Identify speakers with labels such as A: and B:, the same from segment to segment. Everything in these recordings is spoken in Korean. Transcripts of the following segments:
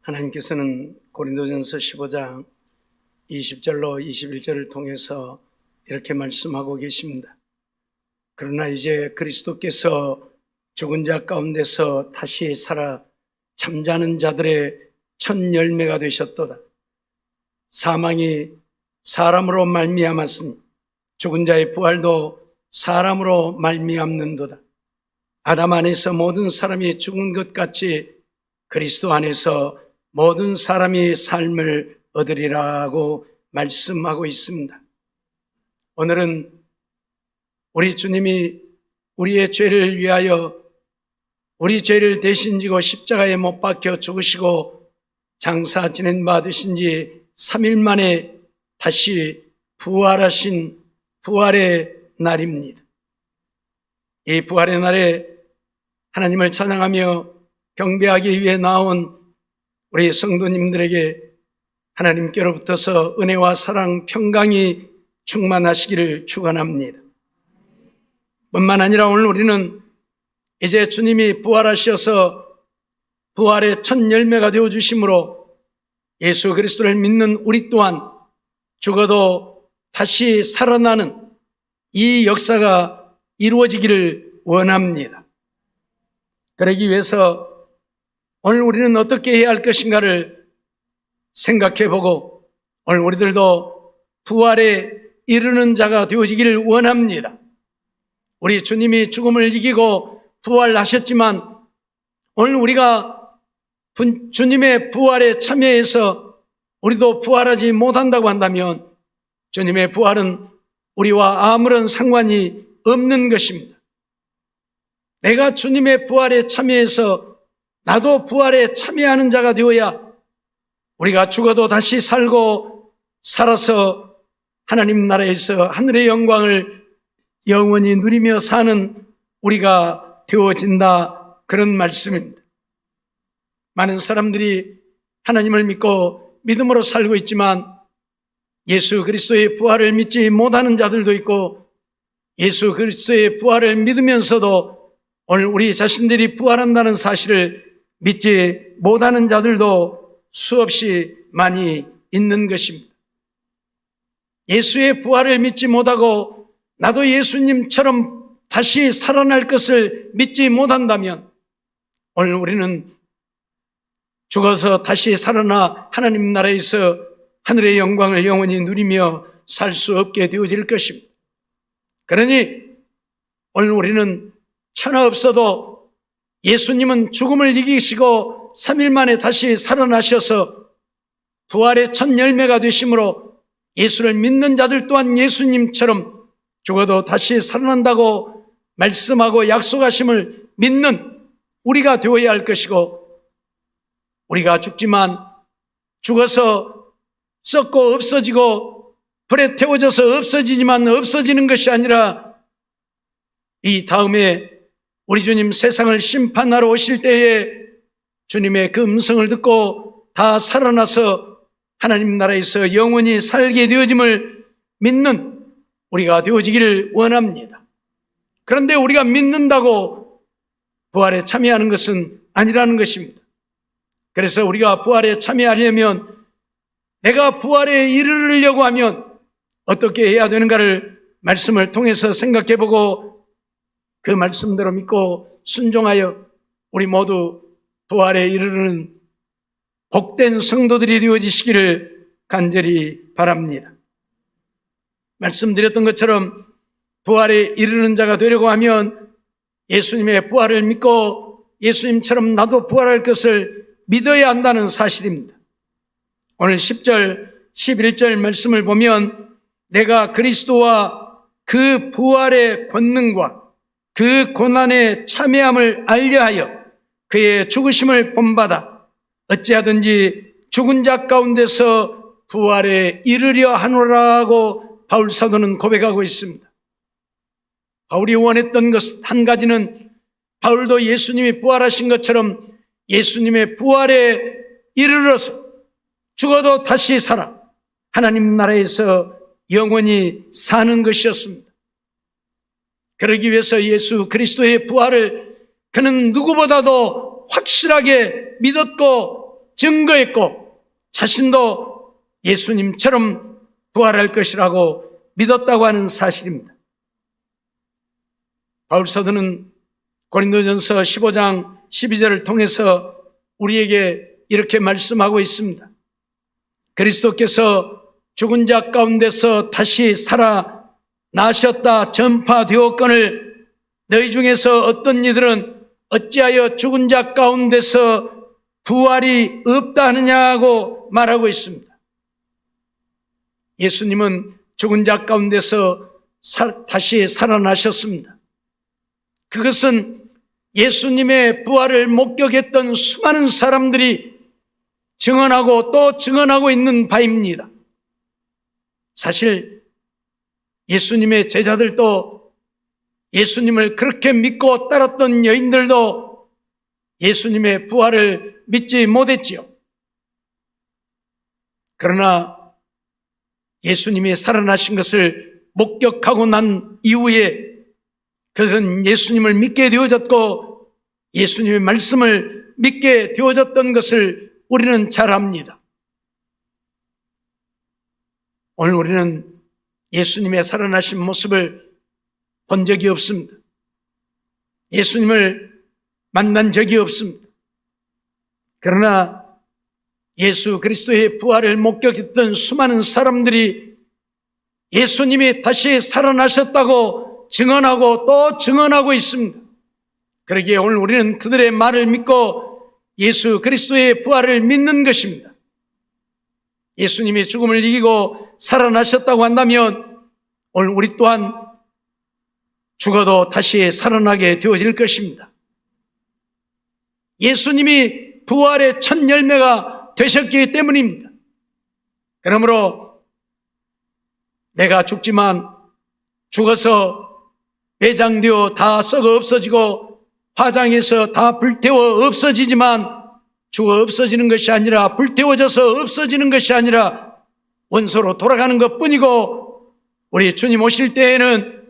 A: 하나님께서는 고린도전서 15장 20절로 21절을 통해서 이렇게 말씀하고 계십니다. 그러나 이제 그리스도께서 죽은 자 가운데서 다시 살아 잠자는 자들의 첫 열매가 되셨도다. 사망이 사람으로 말미암았으니 죽은 자의 부활도 사람으로 말미암는도다. 아담 안에서 모든 사람이 죽은 것 같이 그리스도 안에서 모든 사람이 삶을 얻으리라고 말씀하고 있습니다. 오늘은 우리 주님이 우리의 죄를 위하여 우리 죄를 대신 지고 십자가에 못 박혀 죽으시고 장사 지낸 바 되신 지 3일 만에 다시 부활하신 부활의 날입니다. 이 부활의 날에 하나님을 찬양하며 경배하기 위해 나온 우리 성도님들에게 하나님께로부터서 은혜와 사랑, 평강이 충만하시기를 축원합니다. 뿐만 아니라 오늘 우리는 이제 주님이 부활하셔서 부활의 첫 열매가 되어주심으로 예수 그리스도를 믿는 우리 또한 죽어도 다시 살아나는 이 역사가 이루어지기를 원합니다. 그러기 위해서 오늘 우리는 어떻게 해야 할 것인가를 생각해보고 오늘 우리들도 부활에 이르는 자가 되어지기를 원합니다. 우리 주님이 죽음을 이기고 부활하셨지만 오늘 우리가 주님의 부활에 참여해서 우리도 부활하지 못한다고 한다면 주님의 부활은 우리와 아무런 상관이 없는 것입니다. 내가 주님의 부활에 참여해서 나도 부활에 참여하는 자가 되어야 우리가 죽어도 다시 살고 살아서 하나님 나라에서 하늘의 영광을 영원히 누리며 사는 우리가 되어진다, 그런 말씀입니다. 많은 사람들이 하나님을 믿고 믿음으로 살고 있지만 예수 그리스도의 부활을 믿지 못하는 자들도 있고 예수 그리스도의 부활을 믿으면서도 오늘 우리 자신들이 부활한다는 사실을 믿지 못하는 자들도 수없이 많이 있는 것입니다. 예수의 부활을 믿지 못하고 나도 예수님처럼 다시 살아날 것을 믿지 못한다면 오늘 우리는 죽어서 다시 살아나 하나님 나라에서 하늘의 영광을 영원히 누리며 살 수 없게 되어질 것입니다. 그러니 오늘 우리는 천하 없어도 예수님은 죽음을 이기시고 3일 만에 다시 살아나셔서 부활의 첫 열매가 되심으로 예수를 믿는 자들 또한 예수님처럼 죽어도 다시 살아난다고 말씀하고 약속하심을 믿는 우리가 되어야 할 것이고, 우리가 죽지만 죽어서 썩고 없어지고 불에 태워져서 없어지지만 없어지는 것이 아니라 이 다음에 우리 주님 세상을 심판하러 오실 때에 주님의 그 음성을 듣고 다 살아나서 하나님 나라에서 영원히 살게 되어짐을 믿는 우리가 되어지기를 원합니다. 그런데 우리가 믿는다고 부활에 참여하는 것은 아니라는 것입니다. 그래서 우리가 부활에 참여하려면 내가 부활에 이르려고 하면 어떻게 해야 되는가를 말씀을 통해서 생각해보고 그 말씀대로 믿고 순종하여 우리 모두 부활에 이르는 복된 성도들이 되어지시기를 간절히 바랍니다. 말씀드렸던 것처럼 부활에 이르는 자가 되려고 하면 예수님의 부활을 믿고 예수님처럼 나도 부활할 것을 믿어야 한다는 사실입니다. 오늘 10절, 11절 말씀을 보면 내가 그리스도와 그 부활의 권능과 그 고난의 참여함을 알려하여 그의 죽으심을 본받아 어찌하든지 죽은 자 가운데서 부활에 이르려 하노라고 바울 사도는 고백하고 있습니다. 바울이 원했던 것 한 가지는 바울도 예수님이 부활하신 것처럼 예수님의 부활에 이르러서 죽어도 다시 살아 하나님 나라에서 영원히 사는 것이었습니다. 그러기 위해서 예수 그리스도의 부활을 그는 누구보다도 확실하게 믿었고 증거했고 자신도 예수님처럼 부활할 것이라고 믿었다고 하는 사실입니다. 바울 사도는 고린도전서 15장 12절을 통해서 우리에게 이렇게 말씀하고 있습니다. 그리스도께서 죽은 자 가운데서 다시 살아나셨다 전파되었거늘 너희 중에서 어떤 이들은 어찌하여 죽은 자 가운데서 부활이 없다 하느냐고 말하고 있습니다. 예수님은 죽은 자 가운데서 다시 살아나셨습니다. 그것은 예수님의 부활을 목격했던 수많은 사람들이 증언하고 또 증언하고 있는 바입니다. 사실 예수님의 제자들도 예수님을 그렇게 믿고 따랐던 여인들도 예수님의 부활을 믿지 못했지요. 그러나 예수님이 살아나신 것을 목격하고 난 이후에 그들은 예수님을 믿게 되어졌고 예수님의 말씀을 믿게 되어졌던 것을 우리는 잘 압니다. 오늘 우리는 예수님의 살아나신 모습을 본 적이 없습니다. 예수님을 만난 적이 없습니다. 그러나 예수 그리스도의 부활을 목격했던 수많은 사람들이 예수님이 다시 살아나셨다고 증언하고 또 증언하고 있습니다. 그러기에 오늘 우리는 그들의 말을 믿고 예수 그리스도의 부활을 믿는 것입니다. 예수님이 죽음을 이기고 살아나셨다고 한다면 오늘 우리 또한 죽어도 다시 살아나게 되어질 것입니다. 예수님이 부활의 첫 열매가 되셨기 때문입니다. 그러므로 내가 죽지만 죽어서 매장되어 다 썩어 없어지고 화장해서 다 불태워 없어지지만 죽어 없어지는 것이 아니라 불태워져서 없어지는 것이 아니라 원소로 돌아가는 것뿐이고 우리 주님 오실 때에는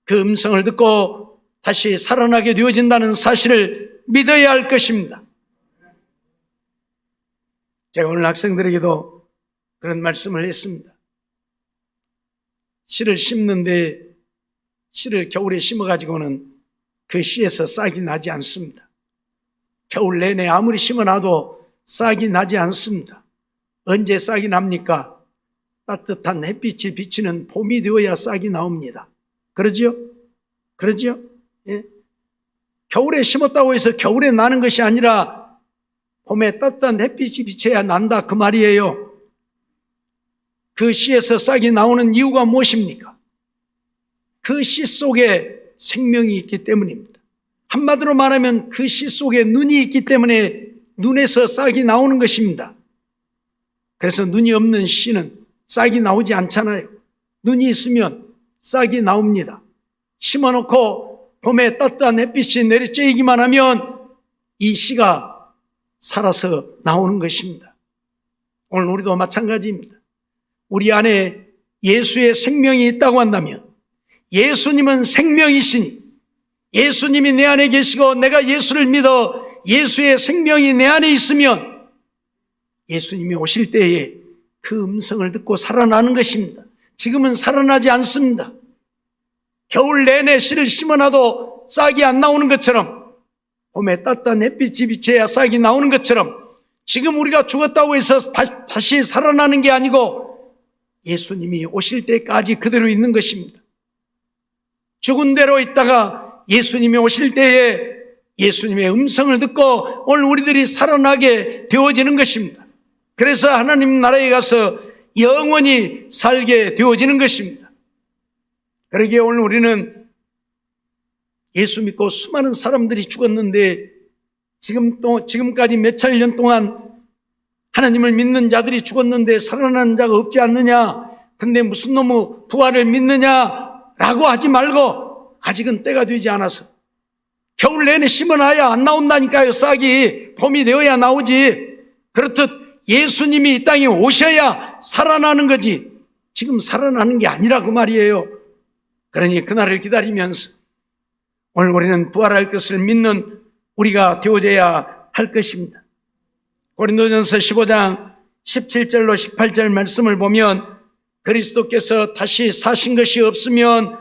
A: 그 음성을 듣고 다시 살아나게 되어진다는 사실을 믿어야 할 것입니다. 제가 오늘 학생들에게도 그런 말씀을 했습니다. 씨를 심는데 씨를 겨울에 심어가지고는 그 씨에서 싹이 나지 않습니다. 겨울 내내 아무리 심어놔도 싹이 나지 않습니다. 언제 싹이 납니까? 따뜻한 햇빛이 비치는 봄이 되어야 싹이 나옵니다. 그러죠? 그러죠? 예. 겨울에 심었다고 해서 겨울에 나는 것이 아니라 봄에 따뜻한 햇빛이 비쳐야 난다 그 말이에요. 그 씨에서 싹이 나오는 이유가 무엇입니까? 그 씨 속에 생명이 있기 때문입니다. 한마디로 말하면 그 씨 속에 눈이 있기 때문에 눈에서 싹이 나오는 것입니다. 그래서 눈이 없는 씨는 싹이 나오지 않잖아요. 눈이 있으면 싹이 나옵니다. 심어놓고 봄에 따뜻한 햇빛이 내리쬐기만 하면 이 씨가 살아서 나오는 것입니다. 오늘 우리도 마찬가지입니다. 우리 안에 예수의 생명이 있다고 한다면 예수님은 생명이시니 예수님이 내 안에 계시고 내가 예수를 믿어 예수의 생명이 내 안에 있으면 예수님이 오실 때에 그 음성을 듣고 살아나는 것입니다. 지금은 살아나지 않습니다. 겨울 내내 씨를 심어놔도 싹이 안 나오는 것처럼 봄에 따뜻한 햇빛이 비쳐야 싹이 나오는 것처럼 지금 우리가 죽었다고 해서 다시 살아나는 게 아니고 예수님이 오실 때까지 그대로 있는 것입니다. 죽은 대로 있다가 예수님이 오실 때에 예수님의 음성을 듣고 오늘 우리들이 살아나게 되어지는 것입니다. 그래서 하나님 나라에 가서 영원히 살게 되어지는 것입니다. 그러기에 오늘 우리는 예수 믿고 수많은 사람들이 죽었는데 지금까지 몇 천 년 동안 하나님을 믿는 자들이 죽었는데 살아나는 자가 없지 않느냐? 근데 무슨 놈의 부활을 믿느냐? 라고 하지 말고 아직은 때가 되지 않아서 겨울 내내 심어놔야 안 나온다니까요. 싹이 봄이 되어야 나오지. 그렇듯 예수님이 이 땅에 오셔야 살아나는 거지 지금 살아나는 게 아니라 그 말이에요. 그러니 그날을 기다리면서 오늘 우리는 부활할 것을 믿는 우리가 되어져야 할 것입니다. 고린도전서 15장 17절로 18절 말씀을 보면 그리스도께서 다시 사신 것이 없으면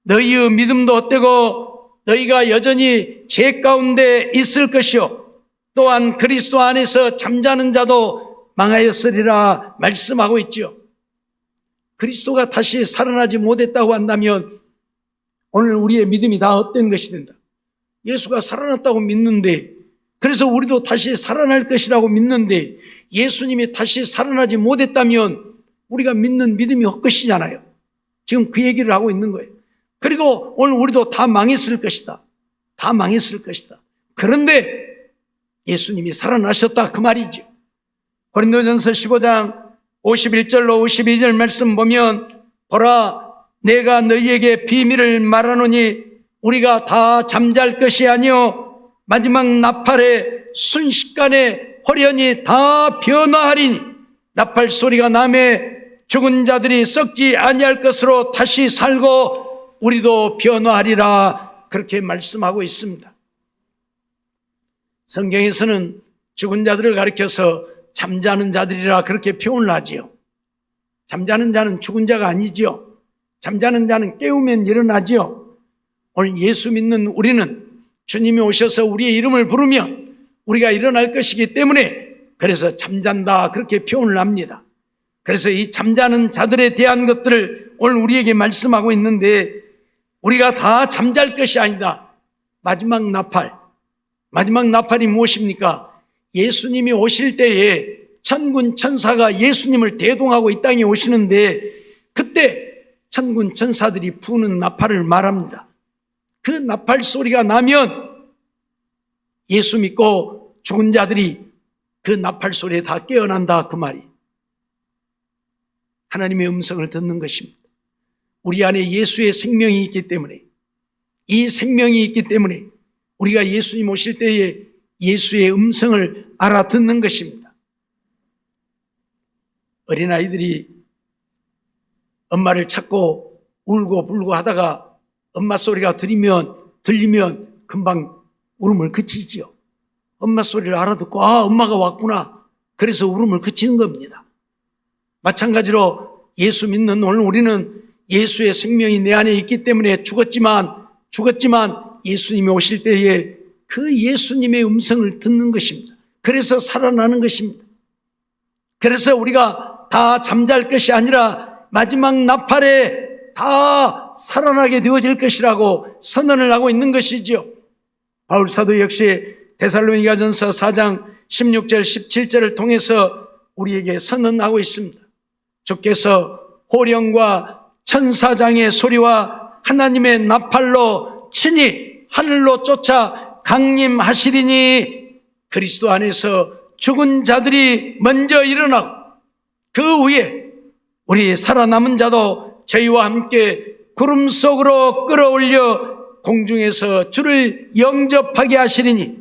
A: 너희의 믿음도 헛되고 너희가 여전히 죄 가운데 있을 것이요 또한 그리스도 안에서 잠자는 자도 망하였으리라 말씀하고 있지요. 그리스도가 다시 살아나지 못했다고 한다면 오늘 우리의 믿음이 다 헛된 것이 된다. 예수가 살아났다고 믿는데, 그래서 우리도 다시 살아날 것이라고 믿는데 예수님이 다시 살아나지 못했다면 우리가 믿는 믿음이 헛것이잖아요. 지금 그 얘기를 하고 있는 거예요. 그리고 오늘 우리도 다 망했을 것이다. 다 망했을 것이다. 그런데 예수님이 살아나셨다 그 말이죠. 고린도전서 15장 51절로 52절 말씀 보면 보라 내가 너희에게 비밀을 말하노니 우리가 다 잠잘 것이 아니요 마지막 나팔에 순식간에 홀연히 다 변화하리니 나팔 소리가 나매 죽은 자들이 썩지 아니할 것으로 다시 살고 우리도 변화하리라 그렇게 말씀하고 있습니다. 성경에서는 죽은 자들을 가리켜서 잠자는 자들이라 그렇게 표현을 하지요. 잠자는 자는 죽은 자가 아니지요. 잠자는 자는 깨우면 일어나지요. 오늘 예수 믿는 우리는 주님이 오셔서 우리의 이름을 부르면 우리가 일어날 것이기 때문에 그래서 잠잔다 그렇게 표현을 합니다. 그래서 이 잠자는 자들에 대한 것들을 오늘 우리에게 말씀하고 있는데 우리가 다 잠잘 것이 아니다. 마지막 나팔이 무엇입니까? 예수님이 오실 때에 천군 천사가 예수님을 대동하고 이 땅에 오시는데 그때 천군 천사들이 부는 나팔을 말합니다. 그 나팔 소리가 나면 예수 믿고 죽은 자들이 그 나팔 소리에 다 깨어난다 그 말이. 하나님의 음성을 듣는 것입니다. 우리 안에 예수의 생명이 있기 때문에 이 생명이 있기 때문에 우리가 예수님 오실 때에 예수의 음성을 알아듣는 것입니다. 어린아이들이 엄마를 찾고 울고 불고 하다가 엄마 소리가 들리면 금방 울음을 그치지요. 엄마 소리를 알아듣고 엄마가 왔구나. 그래서 울음을 그치는 겁니다. 마찬가지로 예수 믿는 오늘 우리는 예수의 생명이 내 안에 있기 때문에 죽었지만 예수님이 오실 때에 그 예수님의 음성을 듣는 것입니다. 그래서 살아나는 것입니다. 그래서 우리가 다 잠잘 것이 아니라 마지막 나팔에 다 살아나게 되어질 것이라고 선언을 하고 있는 것이지요. 바울 사도 역시 데살로니가전서 4장 16절 17절을 통해서 우리에게 선언하고 있습니다. 주께서 호령과 천사장의 소리와 하나님의 나팔로 친히 하늘로 쫓아 강림하시리니 그리스도 안에서 죽은 자들이 먼저 일어나고 그 후에 우리 살아남은 자도 저희와 함께 구름 속으로 끌어올려 공중에서 주를 영접하게 하시리니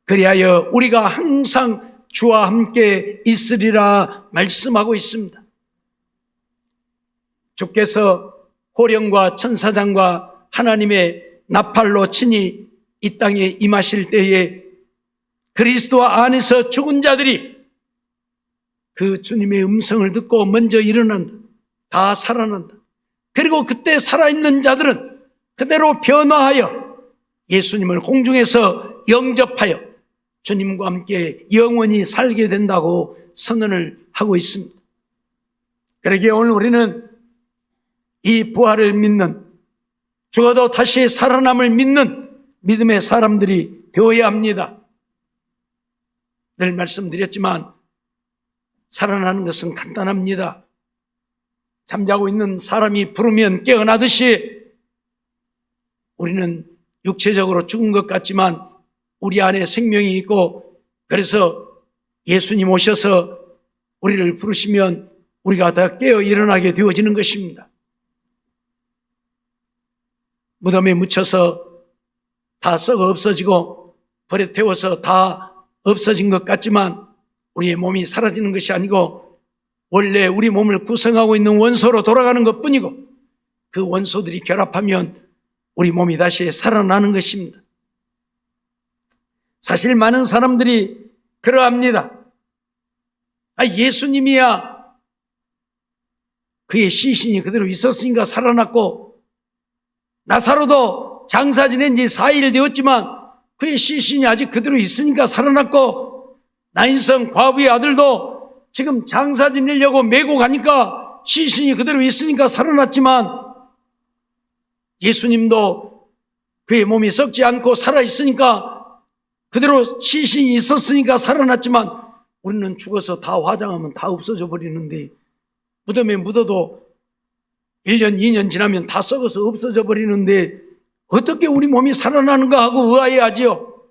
A: 그리하여 우리가 항상 주와 함께 있으리라 말씀하고 있습니다. 주께서 호령과 천사장과 하나님의 나팔로 친히 이 땅에 임하실 때에 그리스도 안에서 죽은 자들이 그 주님의 음성을 듣고 먼저 일어난다. 다 살아난다. 그리고 그때 살아있는 자들은 그대로 변화하여 예수님을 공중에서 영접하여 주님과 함께 영원히 살게 된다고 선언을 하고 있습니다. 그러기에 오늘 우리는 이 부활을 믿는, 죽어도 다시 살아남을 믿는 믿음의 사람들이 되어야 합니다. 늘 말씀드렸지만 살아나는 것은 간단합니다. 잠자고 있는 사람이 부르면 깨어나듯이 우리는 육체적으로 죽은 것 같지만 우리 안에 생명이 있고 그래서 예수님 오셔서 우리를 부르시면 우리가 다 깨어 일어나게 되어지는 것입니다. 무덤에 묻혀서 다 썩어 없어지고 불에 태워서 다 없어진 것 같지만 우리의 몸이 사라지는 것이 아니고 원래 우리 몸을 구성하고 있는 원소로 돌아가는 것뿐이고 그 원소들이 결합하면 우리 몸이 다시 살아나는 것입니다. 사실 많은 사람들이 그러합니다. 예수님이야. 그의 시신이 그대로 있었으니까 살아났고, 나사로도 장사 지낸 지 4일 되었지만 그의 시신이 아직 그대로 있으니까 살아났고, 나인성 과부의 아들도 지금 장사 지내려고 메고 가니까 시신이 그대로 있으니까 살아났지만, 예수님도 그의 몸이 썩지 않고 살아있으니까 그대로 시신이 있었으니까 살아났지만, 우리는 죽어서 다 화장하면 다 없어져 버리는데, 무덤에 묻어도 1년, 2년 지나면 다 썩어서 없어져 버리는데 어떻게 우리 몸이 살아나는가 하고 의아해하지요.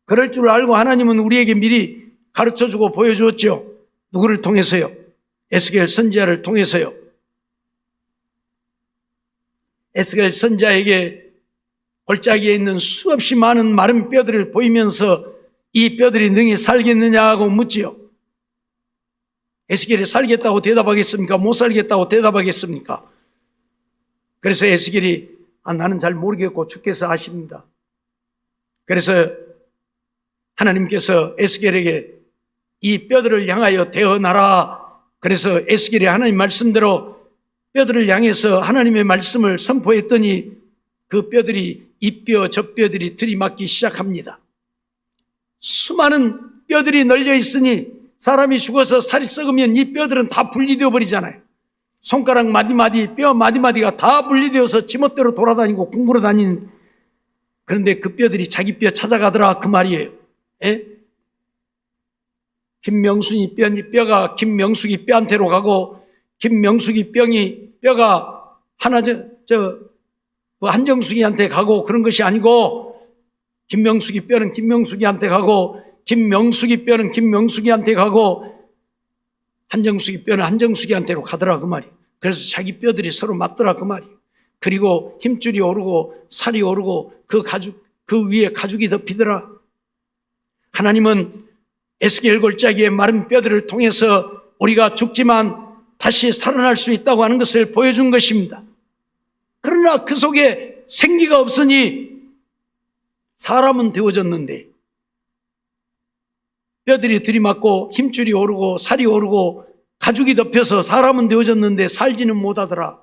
A: 그럴 줄 알고 하나님은 우리에게 미리 가르쳐주고 보여주었죠. 누구를 통해서요? 에스겔 선지자를 통해서요. 에스겔 선지자에게 골짜기에 있는 수없이 많은 마른 뼈들을 보이면서 이 뼈들이 능히 살겠느냐고 묻지요. 에스겔이 살겠다고 대답하겠습니까? 못 살겠다고 대답하겠습니까? 그래서 에스겔이 나는 잘 모르겠고 주께서 아십니다. 그래서 하나님께서 에스겔에게 이 뼈들을 향하여 대어나라. 그래서 에스겔이 하나님 말씀대로 뼈들을 향해서 하나님의 말씀을 선포했더니 그 뼈들이 이 뼈 저 뼈들이 들이맞기 시작합니다. 수많은 뼈들이 널려 있으니 사람이 죽어서 살이 썩으면 이 뼈들은 다 분리되어 버리잖아요. 손가락 마디마디, 뼈 마디마디가 다 분리되어서 지멋대로 돌아다니고 궁굴어 다니는. 그런데 그 뼈들이 자기 뼈 찾아가더라 그 말이에요. 예? 김명순이 뼈가 김명숙이 뼈한테로 가고, 김명숙이 뼈가 한정숙이한테 가고, 그런 것이 아니고, 김명숙이 뼈는 김명숙이한테 가고, 김명숙이 뼈는 김명숙이한테 가고, 한정숙이 뼈는 한정숙이한테로 가더라 그 말이에요. 그래서 자기 뼈들이 서로 맞더라 그 말이에요. 그리고 힘줄이 오르고 살이 오르고 그 위에 가죽이 덮이더라. 하나님은 에스겔 골짜기의 마른 뼈들을 통해서 우리가 죽지만 다시 살아날 수 있다고 하는 것을 보여준 것입니다. 그러나 그 속에 생기가 없으니 사람은 되어졌는데, 뼈들이 들이맞고 힘줄이 오르고 살이 오르고 가죽이 덮여서 사람은 되어졌는데 살지는 못하더라.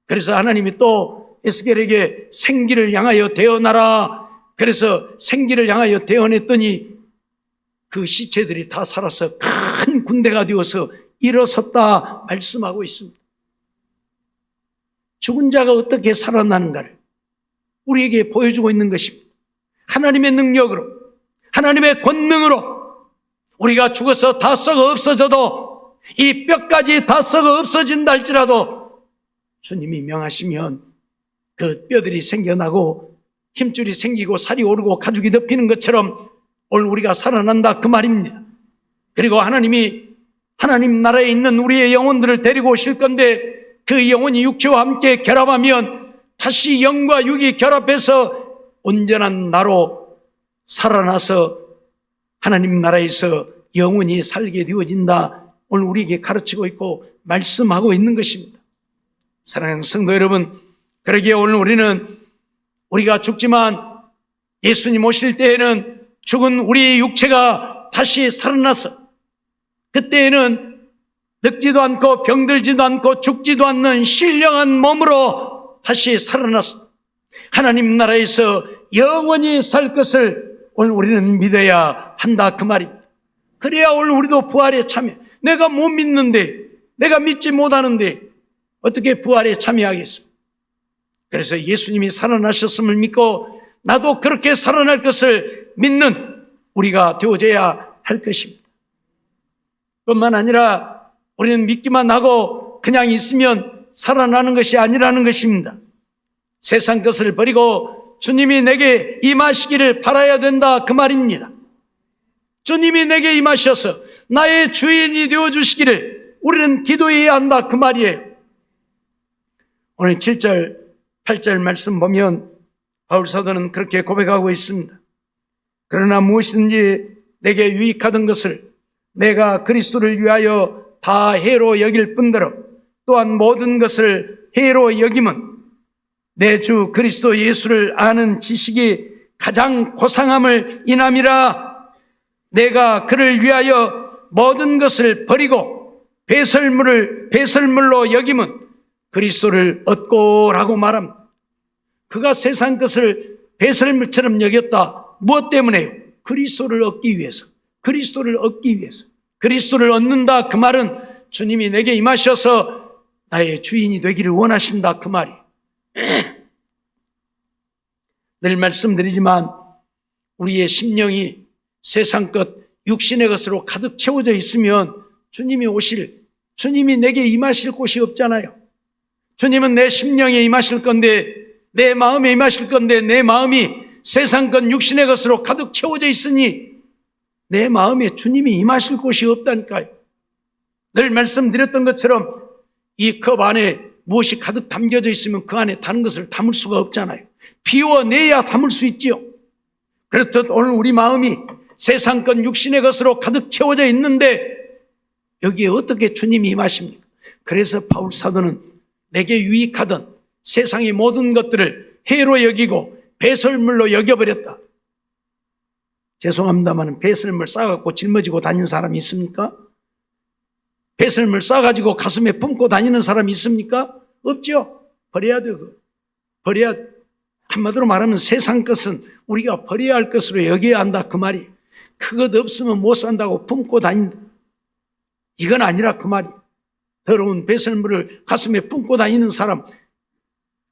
A: 그래서 하나님이 또 에스겔에게 생기를 향하여 대어나라. 그래서 생기를 향하여 대어냈더니 그 시체들이 다 살아서 큰 군대가 되어서 일어섰다 말씀하고 있습니다. 죽은 자가 어떻게 살아나는가를 우리에게 보여주고 있는 것입니다. 하나님의 능력으로, 하나님의 권능으로 우리가 죽어서 다 썩어 없어져도, 이 뼈까지 다 썩어 없어진다 할지라도 주님이 명하시면 그 뼈들이 생겨나고 힘줄이 생기고 살이 오르고 가죽이 덮이는 것처럼 오늘 우리가 살아난다 그 말입니다. 그리고 하나님 나라에 있는 우리의 영혼들을 데리고 오실 건데, 그 영혼이 육체와 함께 결합하면 다시 영과 육이 결합해서 온전한 나로 살아나서 하나님 나라에서 영원히 살게 되어진다. 오늘 우리에게 가르치고 있고 말씀하고 있는 것입니다. 사랑하는 성도 여러분, 그러기에 오늘 우리가 죽지만 예수님 오실 때에는 죽은 우리의 육체가 다시 살아나서, 그때에는 늙지도 않고 병들지도 않고 죽지도 않는 신령한 몸으로 다시 살아나서 하나님 나라에서 영원히 살 것을 오늘 우리는 믿어야 한다 그 말입니다. 그래야 오늘 우리도 부활에 참여. 내가 못 믿는데, 내가 믿지 못하는데 어떻게 부활에 참여하겠습니까? 그래서 예수님이 살아나셨음을 믿고 나도 그렇게 살아날 것을 믿는 우리가 되어져야 할 것입니다. 뿐만 아니라 우리는 믿기만 하고 그냥 있으면 살아나는 것이 아니라는 것입니다. 세상 것을 버리고 주님이 내게 임하시기를 바라야 된다 그 말입니다. 주님이 내게 임하셔서 나의 주인이 되어주시기를 우리는 기도해야 한다 그 말이에요. 오늘 7절 8절 말씀 보면 바울 사도는 그렇게 고백하고 있습니다. 그러나 무엇이든지 내게 유익하던 것을 내가 그리스도를 위하여 다 해로 여길 뿐더러 또한 모든 것을 해로 여김은 내 주 그리스도 예수를 아는 지식이 가장 고상함을 인함이라. 내가 그를 위하여 모든 것을 버리고 배설물로 여김은 그리스도를 얻고라고 말합니다. 그가 세상 것을 배설물처럼 여겼다. 무엇 때문에요? 그리스도를 얻기 위해서. 그리스도를 얻기 위해서. 그리스도를 얻는다 그 말은 주님이 내게 임하셔서 나의 주인이 되기를 원하신다 그 말이. 늘 말씀드리지만 우리의 심령이 세상 것, 육신의 것으로 가득 채워져 있으면 주님이 내게 임하실 곳이 없잖아요. 주님은 내 심령에 임하실 건데, 내 마음에 임하실 건데, 내 마음이 세상 것, 육신의 것으로 가득 채워져 있으니 내 마음에 주님이 임하실 곳이 없다니까요. 늘 말씀드렸던 것처럼 이 컵 안에 무엇이 가득 담겨져 있으면 그 안에 다른 것을 담을 수가 없잖아요. 비워내야 담을 수 있지요. 그렇듯 오늘 우리 마음이 세상 것, 육신의 것으로 가득 채워져 있는데 여기에 어떻게 주님이 임하십니까? 그래서 바울 사도는 내게 유익하던 세상의 모든 것들을 해로 여기고 배설물로 여겨버렸다. 죄송합니다만 배설물 싸갖고 짊어지고 다니는 사람이 있습니까? 배설물 싸가지고 가슴에 품고 다니는 사람이 있습니까? 없죠. 버려야 돼. 버려야 돼. 한마디로 말하면 세상 것은 우리가 버려야 할 것으로 여겨야 한다 그 말이. 그것 없으면 못 산다고 품고 다닌다. 이건 아니라 그 말이. 더러운 배설물을 가슴에 품고 다니는 사람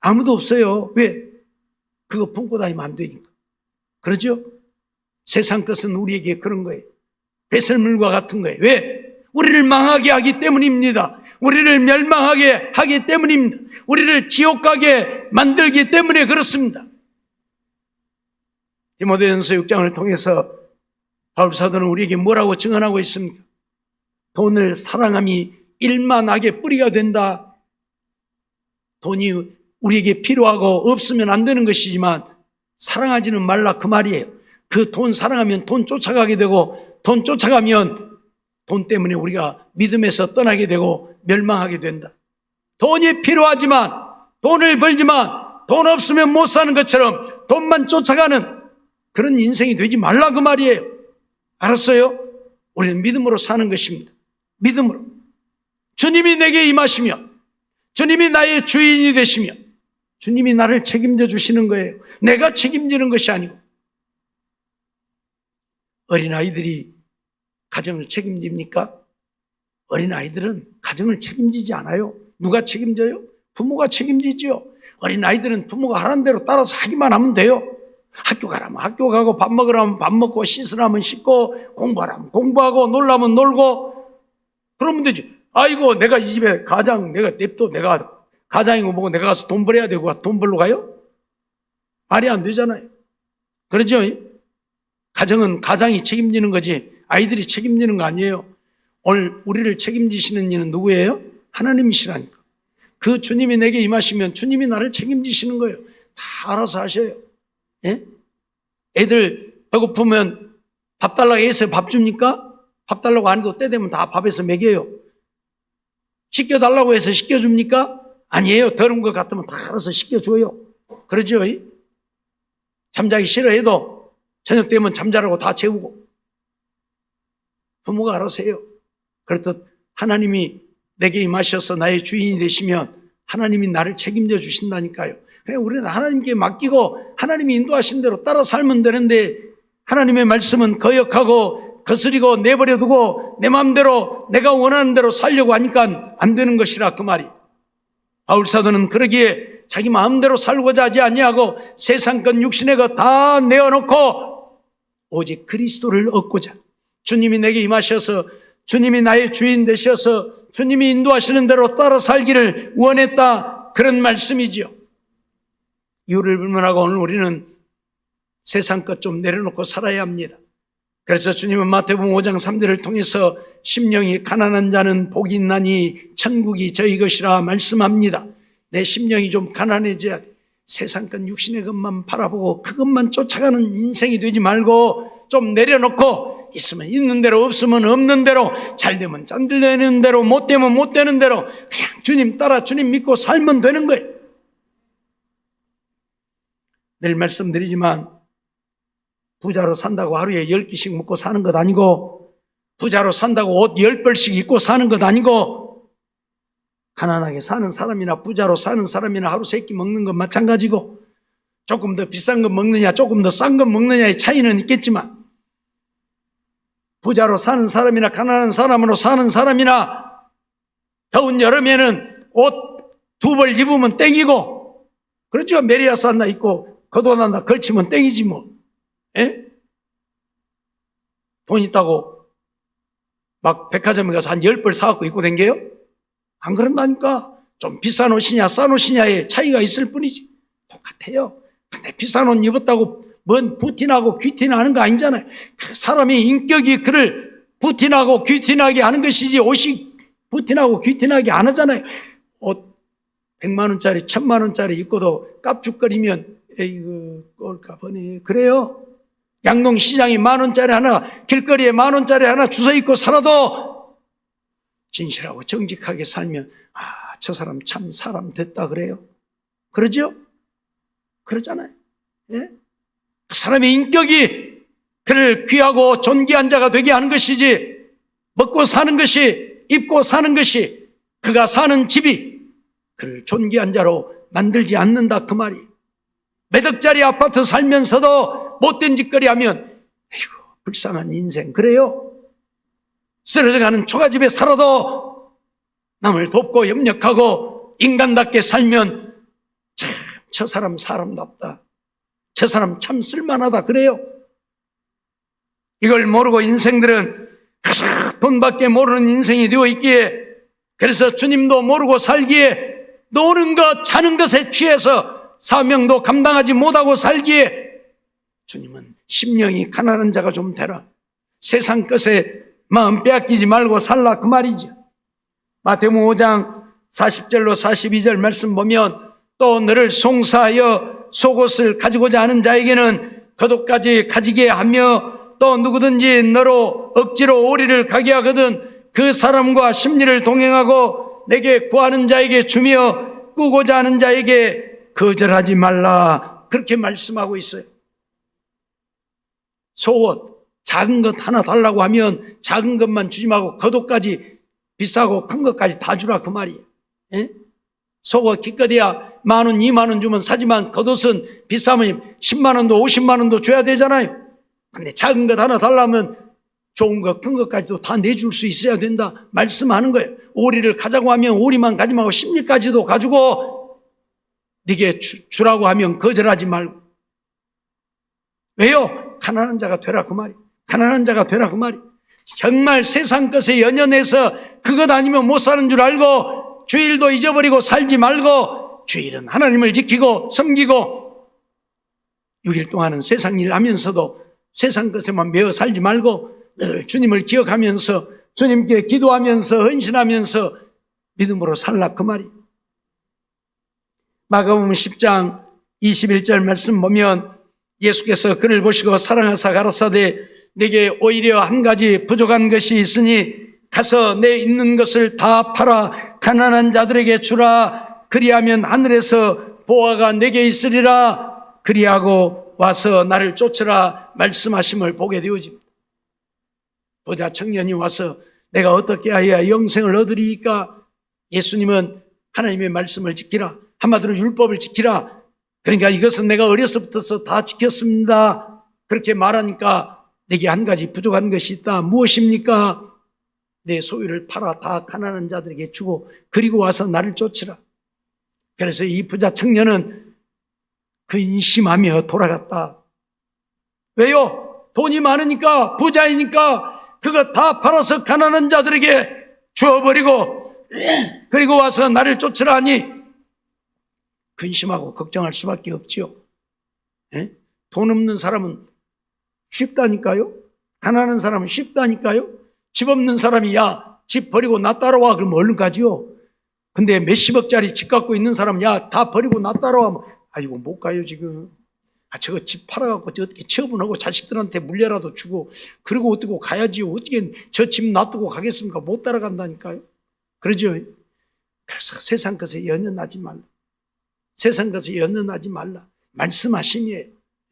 A: 아무도 없어요. 왜? 그거 품고 다니면 안 되니까. 그러죠? 세상 것은 우리에게 그런 거예요. 배설물과 같은 거예요. 왜? 우리를 망하게 하기 때문입니다. 우리를 멸망하게 하기 때문입니다. 우리를 지옥 가게 만들기 때문에 그렇습니다. 디모데전서 6장을 통해서 바울 사도는 우리에게 뭐라고 증언하고 있습니까? 돈을 사랑함이 일만하게 뿌리가 된다. 돈이 우리에게 필요하고 없으면 안 되는 것이지만 사랑하지는 말라 그 말이에요. 그 돈 사랑하면 돈 쫓아가게 되고 돈 쫓아가면 돈 때문에 우리가 믿음에서 떠나게 되고 멸망하게 된다. 돈이 필요하지만 돈을 벌지만 돈 없으면 못 사는 것처럼 돈만 쫓아가는 그런 인생이 되지 말라 그 말이에요. 알았어요? 우리는 믿음으로 사는 것입니다. 믿음으로. 주님이 내게 임하시며 주님이 나의 주인이 되시며 주님이 나를 책임져 주시는 거예요. 내가 책임지는 것이 아니고. 어린아이들이 가정을 책임집니까? 어린아이들은 가정을 책임지지 않아요. 누가 책임져요? 부모가 책임지죠. 어린아이들은 부모가 하라는 대로 따라서 하기만 하면 돼요. 학교 가라면 학교 가고 밥 먹으라면 밥 먹고 씻으라면 씻고 공부하라면 공부하고 놀라면 놀고 그러면 되지. 아이고 내가 이 집에 가장 내가 냅둬 내가 가장인 거 보고 내가 가서 돈 벌어야 되고 돈 벌러 가요? 말이 안 되잖아요. 그러죠? 가정은 가장이 책임지는 거지 아이들이 책임지는 거 아니에요. 오늘 우리를 책임지시는 이는 누구예요? 하나님이시라니까. 그 주님이 내게 임하시면 주님이 나를 책임지시는 거예요. 다 알아서 하셔요. 예? 애들 배고프면 밥 달라고 해서 밥 줍니까? 밥 달라고 안 해도 때 되면 다 밥에서 먹여요. 씻겨달라고 해서 씻겨줍니까? 아니에요. 더러운 것 같으면 다 알아서 씻겨줘요. 그러죠? 잠자기 싫어해도 저녁 되면 잠자라고 다 재우고 부모가 알아서 해요. 그렇듯 하나님이 내게 임하셔서 나의 주인이 되시면 하나님이 나를 책임져 주신다니까요. 그냥 우리는 하나님께 맡기고 하나님이 인도하신 대로 따라 살면 되는데 하나님의 말씀은 거역하고 거스리고 내버려두고 내 마음대로 내가 원하는 대로 살려고 하니까 안 되는 것이라 그 말이. 바울 사도는 그러기에 자기 마음대로 살고자 하지 아니하고 세상 것 육신의 것 다 내어놓고 오직 그리스도를 얻고자 주님이 내게 임하셔서 주님이 나의 주인 되셔서 주님이 인도하시는 대로 따라 살기를 원했다 그런 말씀이지요. 이유를 불문하고 오늘 우리는 세상 것 좀 내려놓고 살아야 합니다. 그래서 주님은 마태복음 5장 3절을 통해서 심령이 가난한 자는 복이 있나니 천국이 저희 것이라 말씀합니다. 내 심령이 좀 가난해져야 돼. 세상 것 육신의 것만 바라보고 그것만 쫓아가는 인생이 되지 말고 좀 내려놓고 있으면 있는 대로 없으면 없는 대로 잘 되면 잘 되는 대로 못 되면 못 되는 대로 그냥 주님 따라 주님 믿고 살면 되는 거예요. 늘 말씀드리지만 부자로 산다고 하루에 10끼씩 먹고 사는 것 아니고 부자로 산다고 옷 10벌씩 입고 사는 것 아니고, 가난하게 사는 사람이나 부자로 사는 사람이나 하루 3끼 먹는 건 마찬가지고, 조금 더 비싼 거 먹느냐 조금 더 싼 거 먹느냐의 차이는 있겠지만, 부자로 사는 사람이나 가난한 사람으로 사는 사람이나 더운 여름에는 옷 2벌 입으면 땡이고, 그렇죠? 메리아스 하나 입고 겉옷 하나 걸치면 땡이지 뭐. 에? 돈 있다고 막 백화점에 가서 한 10벌 사갖고 입고 댕겨요? 안 그런다니까. 좀 비싼 옷이냐 싼 옷이냐의 차이가 있을 뿐이지. 똑같아요. 근데 비싼 옷 입었다고 뭔 부티나고 귀티나는 거 아니잖아요. 그 사람의 인격이 그를 부티나고 귀티나게 하는 것이지, 옷이 부티나고 귀티나게 안 하잖아요. 옷 100만 원짜리 1000만 원짜리 입고도 깝죽거리면 에이그 꼴까 보니. 그래요. 양동시장에 10,000원짜리 하나, 길거리에 10,000원짜리 하나 주워 입고 살아도 진실하고 정직하게 살면, 아, 저 사람 참 사람 됐다 그래요. 그러죠? 그러잖아요. 예? 그 사람의 인격이 그를 귀하고 존귀한 자가 되게 하는 것이지, 먹고 사는 것이, 입고 사는 것이, 그가 사는 집이 그를 존귀한 자로 만들지 않는다 그 말이. 몇 억짜리 아파트 살면서도 못된 짓거리 하면, 아이고 불쌍한 인생. 그래요. 쓰러져가는 초가집에 살아도 남을 돕고 협력하고 인간답게 살면, 참 저 사람 사람답다, 저 사람 참 쓸만하다. 그래요. 이걸 모르고 인생들은 돈밖에 모르는 인생이 되어 있기에, 그래서 주님도 모르고 살기에, 노는 것 자는 것에 취해서 사명도 감당하지 못하고 살기에, 주님은 심령이 가난한 자가 좀 되라, 세상 것에 마음 빼앗기지 말고 살라 그 말이죠. 마태복음 5장 40절로 42절 말씀 보면, 또 너를 송사하여 속옷을 가지고자 하는 자에게는 겉옷까지 가지게 하며, 또 누구든지 너로 억지로 오리를 가게 하거든 그 사람과 심리를 동행하고 내게 구하는 자에게 주며 꾸고자 하는 자에게 거절하지 말라. 그렇게 말씀하고 있어요. 속옷 작은 것 하나 달라고 하면 작은 것만 주지 말고 겉옷까지, 비싸고 큰 것까지 다 주라 그 말이에요. 예? 속옷 기껏해야 10,000원 20,000원 주면 사지만, 겉옷은 비싸면 100,000원도 500,000원도 줘야 되잖아요. 근데 작은 것 하나 달라면 좋은 것 큰 것까지도 다 내줄 수 있어야 된다 말씀하는 거예요. 오리를 가자고 하면 오리만 가지 말고 심리까지도 가지고 네게 주라고 하면 거절하지 말고. 왜요? 가난한 자가 되라 그 말이. 가난한 자가 되라 그 말이. 정말 세상 것에 연연해서 그것 아니면 못 사는 줄 알고 주일도 잊어버리고 살지 말고, 주일은 하나님을 지키고 섬기고 6일 동안은 세상 일 하면서도 세상 것에만 매어 살지 말고 늘 주님을 기억하면서 주님께 기도하면서 헌신하면서 믿음으로 살라 그 말이. 마가복음 10장 21절 말씀 보면, 예수께서 그를 보시고 사랑하사 가라사대 내게 오히려 한 가지 부족한 것이 있으니 가서 내 있는 것을 다 팔아 가난한 자들에게 주라. 그리하면 하늘에서 보화가 내게 있으리라. 그리하고 와서 나를 쫓으라 말씀하심을 보게 되어집니다. 부자 청년이 와서 내가 어떻게 해야 영생을 얻으리까? 예수님은 하나님의 말씀을 지키라, 한마디로 율법을 지키라. 그러니까 이것은 내가 어려서부터 다 지켰습니다. 그렇게 말하니까 내게 한 가지 부족한 것이 있다. 무엇입니까? 내 소유를 팔아 다 가난한 자들에게 주고 그리고 와서 나를 쫓으라. 그래서 이 부자 청년은 근심하며 돌아갔다. 왜요? 돈이 많으니까, 부자이니까 그거 다 팔아서 가난한 자들에게 주어버리고 그리고 와서 나를 쫓으라 하니 근심하고 걱정할 수밖에 없지요. 예? 돈 없는 사람은 쉽다니까요. 가난한 사람은 쉽다니까요. 집 없는 사람이 야, 집 버리고 나 따라와 그러면 얼른 가지요. 근데 몇십억짜리 집 갖고 있는 사람은 야, 다 버리고 나 따라와. 아이고 못 가요 지금. 아, 저거 집 팔아갖고 어떻게 처분하고 자식들한테 물려라도 주고 그러고 어떻게 가야지요. 어떻게 저 집 놔두고 가겠습니까? 못 따라간다니까요. 그러죠. 그래서 세상 것에 연연하지 말라. 세상 것에 연연하지 말라 말씀하시니에요.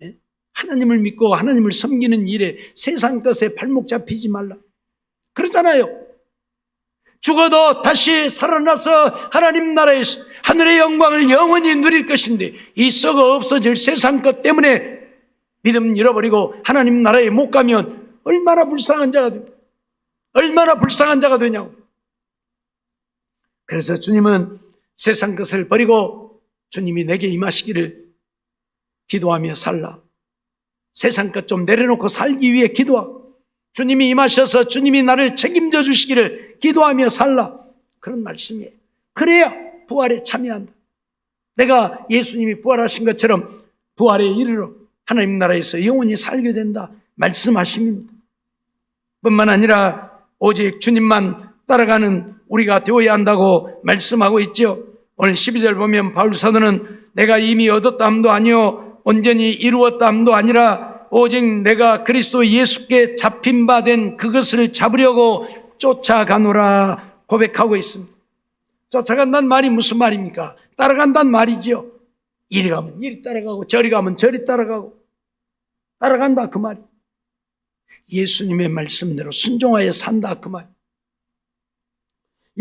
A: 예? 하나님을 믿고 하나님을 섬기는 일에 세상 것에 발목 잡히지 말라. 그러잖아요. 죽어도 다시 살아나서 하나님 나라에서 하늘의 영광을 영원히 누릴 것인데 이 썩어 없어질 세상 것 때문에 믿음 잃어버리고 하나님 나라에 못 가면 얼마나 불쌍한 자가 됩니까? 얼마나 불쌍한 자가 되냐고. 그래서 주님은 세상 것을 버리고 주님이 내게 임하시기를 기도하며 살라. 세상 것 좀 내려놓고 살기 위해 기도하고 주님이 임하셔서 주님이 나를 책임져 주시기를 기도하며 살라. 그런 말씀이에요. 그래야 부활에 참여한다. 내가 예수님이 부활하신 것처럼 부활에 이르러 하나님 나라에서 영원히 살게 된다 말씀하십니다. 뿐만 아니라 오직 주님만 따라가는 우리가 되어야 한다고 말씀하고 있죠. 오늘 12절 보면 바울 사도는 내가 이미 얻었다 함도 아니요 온전히 이루었다 함도 아니라 오직 내가 그리스도 예수께 잡힌 바 된 그것을 잡으려고 쫓아가노라 고백하고 있습니다. 쫓아간다는 말이 무슨 말입니까? 따라간다는 말이죠. 이리 가면 이리 따라가고 저리 가면 저리 따라가고 따라간다 그 말이. 예수님의 말씀대로 순종하여 산다 그 말.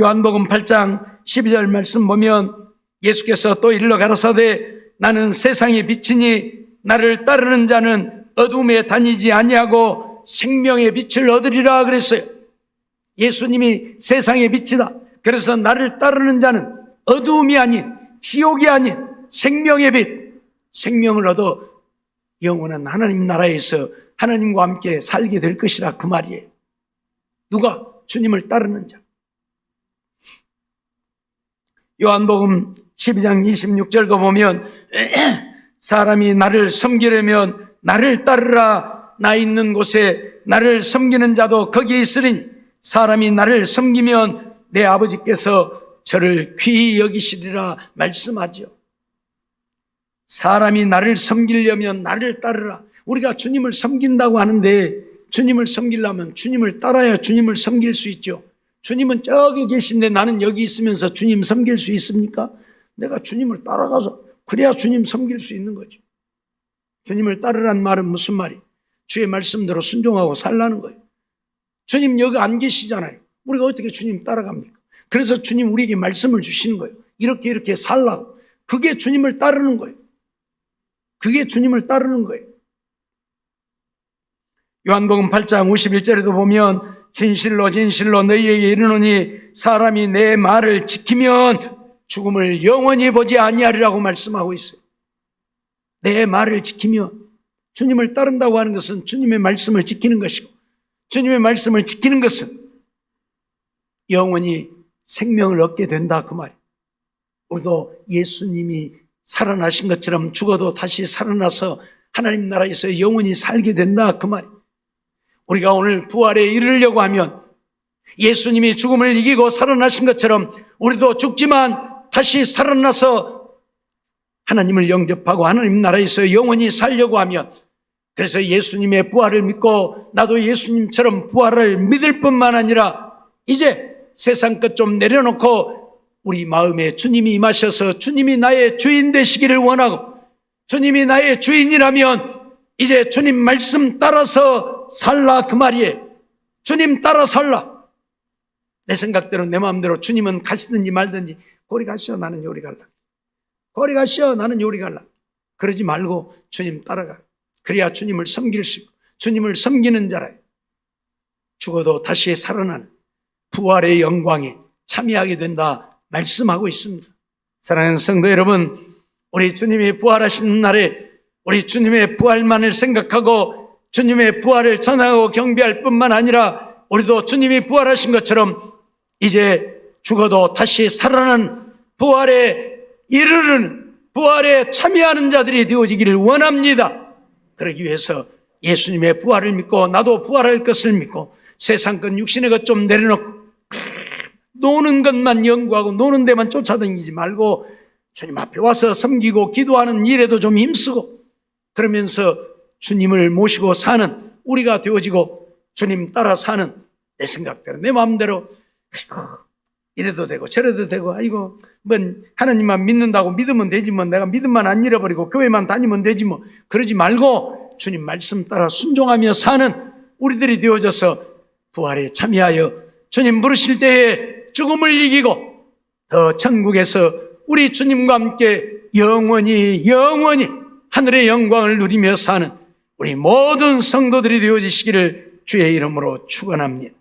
A: 요한복음 8장 12절 말씀 보면 예수께서 또 일러 가라사대 나는 세상의 빛이니 나를 따르는 자는 어둠에 다니지 아니하고 생명의 빛을 얻으리라 그랬어요. 예수님이 세상의 빛이다. 그래서 나를 따르는 자는 어두움이 아닌 지옥이 아닌 생명의 빛, 생명을 얻어 영원한 하나님 나라에서 하나님과 함께 살게 될 것이라 그 말이에요. 누가? 주님을 따르는 자. 요한복음 12장 26절도 보면 사람이 나를 섬기려면 나를 따르라. 나 있는 곳에 나를 섬기는 자도 거기에 있으리니 사람이 나를 섬기면 내 아버지께서 저를 귀히 여기시리라 말씀하죠. 사람이 나를 섬기려면 나를 따르라. 우리가 주님을 섬긴다고 하는데 주님을 섬기려면 주님을 따라야 주님을 섬길 수 있죠. 주님은 저기 계신데 나는 여기 있으면서 주님 섬길 수 있습니까? 내가 주님을 따라가서 그래야 주님 섬길 수 있는 거죠. 주님을 따르란 말은 무슨 말이에요? 주의 말씀대로 순종하고 살라는 거예요. 주님 여기 안 계시잖아요. 우리가 어떻게 주님 따라갑니까? 그래서 주님 우리에게 말씀을 주시는 거예요. 이렇게 살라고. 그게 주님을 따르는 거예요. 그게 주님을 따르는 거예요. 요한복음 8장 51절에도 보면 진실로 진실로 너희에게 이르노니 사람이 내 말을 지키면 죽음을 영원히 보지 아니하리라고 말씀하고 있어요. 내 말을 지키면 주님을 따른다고 하는 것은 주님의 말씀을 지키는 것이고 주님의 말씀을 지키는 것은 영원히 생명을 얻게 된다 그 말이에요. 우리도 예수님이 살아나신 것처럼 죽어도 다시 살아나서 하나님 나라에서 영원히 살게 된다 그 말이에요. 우리가 오늘 부활에 이르려고 하면 예수님이 죽음을 이기고 살아나신 것처럼 우리도 죽지만 다시 살아나서 하나님을 영접하고 하나님 나라에서 영원히 살려고 하면 그래서 예수님의 부활을 믿고 나도 예수님처럼 부활을 믿을 뿐만 아니라 이제 세상 것 좀 내려놓고 우리 마음에 주님이 임하셔서 주님이 나의 주인 되시기를 원하고 주님이 나의 주인이라면 이제 주님 말씀 따라서 살라 그 말이에요. 주님 따라 살라. 내 생각대로 내 마음대로 주님은 가시든지 말든지 거리 가시오 나는 요리 갈라. 거리 가시오 나는 요리 갈라. 그러지 말고 주님 따라가. 그래야 주님을 섬길 수 있고 주님을 섬기는 자라. 죽어도 다시 살아나는 부활의 영광에 참여하게 된다 말씀하고 있습니다. 사랑하는 성도 여러분, 우리 주님이 부활하신 날에 우리 주님의 부활만을 생각하고 주님의 부활을 전하고 경배할 뿐만 아니라 우리도 주님이 부활하신 것처럼 이제 죽어도 다시 살아나는 부활에 이르르는 부활에 참여하는 자들이 되어지기를 원합니다. 그러기 위해서 예수님의 부활을 믿고 나도 부활할 것을 믿고 세상 것 육신의 것 좀 내려놓고 노는 것만 연구하고 노는 데만 쫓아다니지 말고 주님 앞에 와서 섬기고 기도하는 일에도 좀 힘쓰고 그러면서 주님을 모시고 사는 우리가 되어지고 주님 따라 사는 내 생각대로 내 마음대로 이래도 되고 저래도 되고 아이고 뭐 하나님만 믿는다고 믿으면 되지 뭐 내가 믿음만 안 잃어버리고 교회만 다니면 되지 뭐 그러지 말고 주님 말씀 따라 순종하며 사는 우리들이 되어져서 부활에 참여하여 주님 부르실 때에 죽음을 이기고 더 천국에서 우리 주님과 함께 영원히 하늘의 영광을 누리며 사는 우리 모든 성도들이 되어지시기를 주의 이름으로 축원합니다.